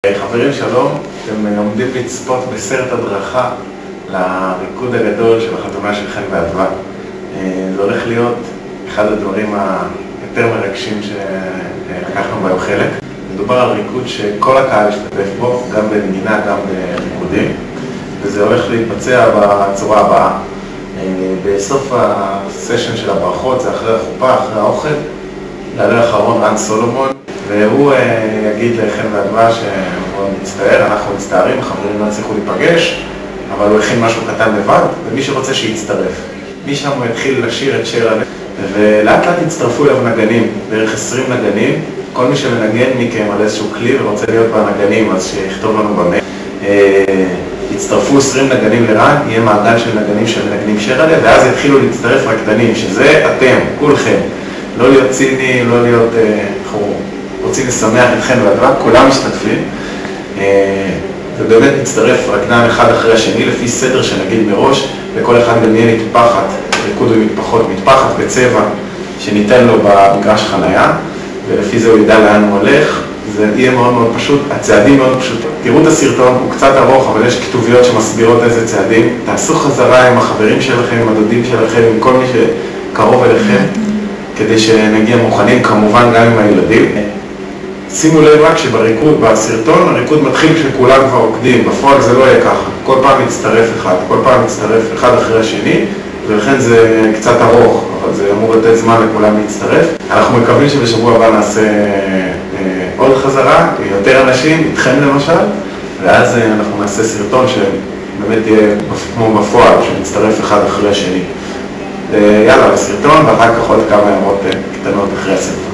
חברים שלום, אתם עומדים לצפות בסרט הדרכה לריקוד הגדול של החתונה של חן ואדווה. זה הולך להיות אחד הדברים היותר מרגשים שלקחנו בהם חלק. מדובר על ריקוד שכל הקהל ישתתף בו, גם בנגינה, גם בריקודים, וזה הולך להתבצע בצורה הבאה. בסוף הסשן של הברכות, זה אחרי החופה, אחרי האוכל, יעלה אחרון רן סולומון, והוא יגיד לחן ואדווה שהוא מצטער, אנחנו מצטערים, החברים לא הצליחו להיפגש, אבל הוא הכין משהו קטן לבד, ומי שרוצה שיצטרף. משם הוא יתחיל לשיר את שיר הלב, ולאט לאט יצטרפו אליו נגנים, בערך 20 נגנים. כל מי שמנגן מכם על איזשהו כלי ורוצה להיות בנגנים, אז שיכתוב לנו במייל. יצטרפו 20 נגנים לרן, יהיה מעגל של נגנים שמנגנים שיר הלב, ואז יתחילו להצטרף רקדנים, שזה אתם, כולכם. לא להיות ציני, לא להיות, אנחנו רוצים לשמח את חן ואדווה, כולם משתתפים. ובאמת נצטרף רקדן אחד אחרי השני, לפי סדר שנגיד מראש, וכל אחד גם יהיה מטפחת, ריקוד ומטפחות, מטפחת בצבע שניתן לו במגרש חנייה, ולפי זה הוא ידע לאן הוא הולך. זה יהיה מאוד מאוד פשוט, הצעדים מאוד פשוטים. תראו את הסרטון, הוא קצת ארוך, אבל יש כתוביות שמסבירות איזה צעדים. תעשו חזרה עם החברים שלכם, עם הדודים שלכם, עם כל מי שקרוב אליכם, כדי שנגיע מוכנים, כמובן גם עם הילדים. שימו לב רק שבריקוד, בסרטון, הריקוד מתחיל כשכולם כבר רוקדים. בפועל זה לא יהיה ככה. כל פעם מצטרף אחד, כל פעם מצטרף אחד אחרי השני, ולכן זה קצת ארוך, אבל זה אמור לתת זמן לכולם להצטרף. אנחנו מקווים שבשבוע הבא נעשה עוד חזרה, יותר אנשים, איתכם למשל, ואז אנחנו נעשה סרטון שבאמת יהיה כמו בפועל, שמצטרף אחד אחרי השני. יאללה, בסרטון, ואחר כך עוד כמה הערות קטנות אחרי הסרטון.